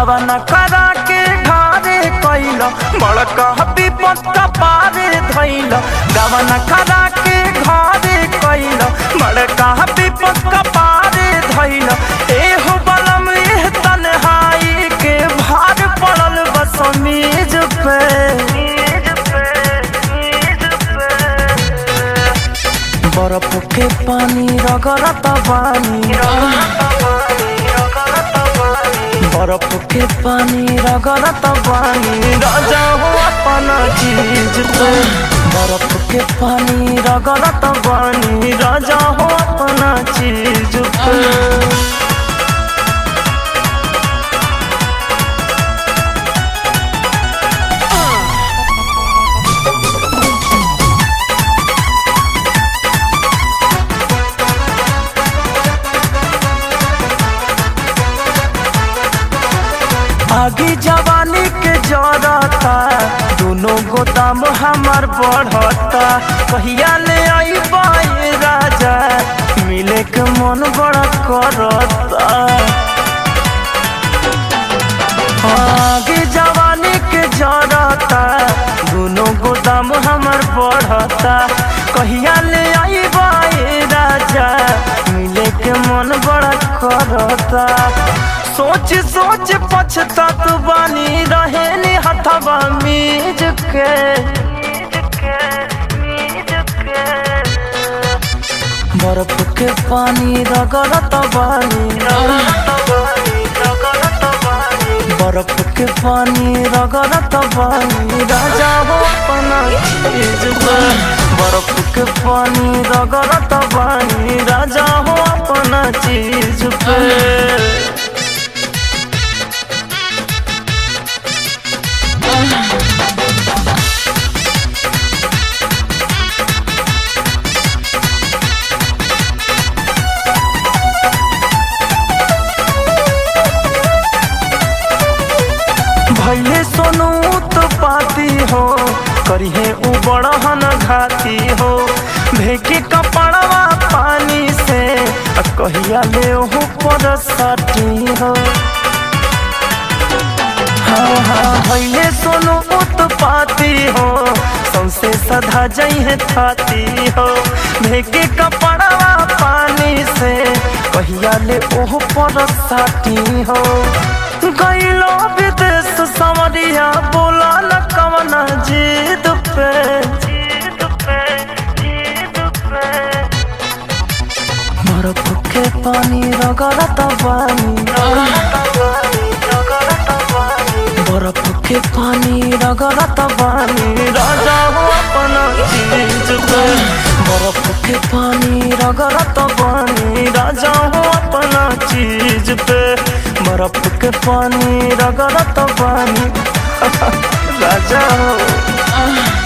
गवाना करा के ढारे कैल बड़का विपत पारे धैल गवाना करा के घरे कैल बड़का विपत पारे धैल एहो बलम एह तन्हाई के भार पड़ल बस मेज पे बर्फ के पानी रगड़त बानी बर्फ के पानी रगड़त बानी राजा हो अपना चीज पे बर्फ के पानी रगड़त बानी राजा हो अपना चीज पे। आगे जवानी के जरता दोनों गोदाम हमार बढ़ता कहिया ले आई बाई राजा मिले के मन बड़ा करता। आगे जवानी के जरता दोनों गोदाम हमार बढ़ता कहिया ले आई बाई राजा मिले के मन बड़ा करता। सोच सोच पछतात बानी रहे हथवा मीज के बर्फ के पानी रगड़त बानी बर्फ के पानी रगड़त बानी राजा हो अपना चीज पे बर्फ के पानी रगड़त बानी राजा हो अपना चीज पे। भैले सोनू तो पाती हो करिहे उ बड़हन घाती हो भेके कपड़वा पानी से कहिया ले हो पर सटी हो। हाँ हाँ भैले सोनू तो पाती हो सौसे सधा जइहे थाती हो भेके कपड़वा पानी से कहिया ले ओह पर सटी हो। गईलो विदेश समरिया बोला न कवना जिद पे बर्फ के पानी रगड़त बानी बर्फ के पानी रगड़त बानी राजा हो अपना चीज पे बर्फ के पानी रगड़त बानी राजा हो अपना चीज पे बर्फ के पानी रगड़त बानी राजा हो।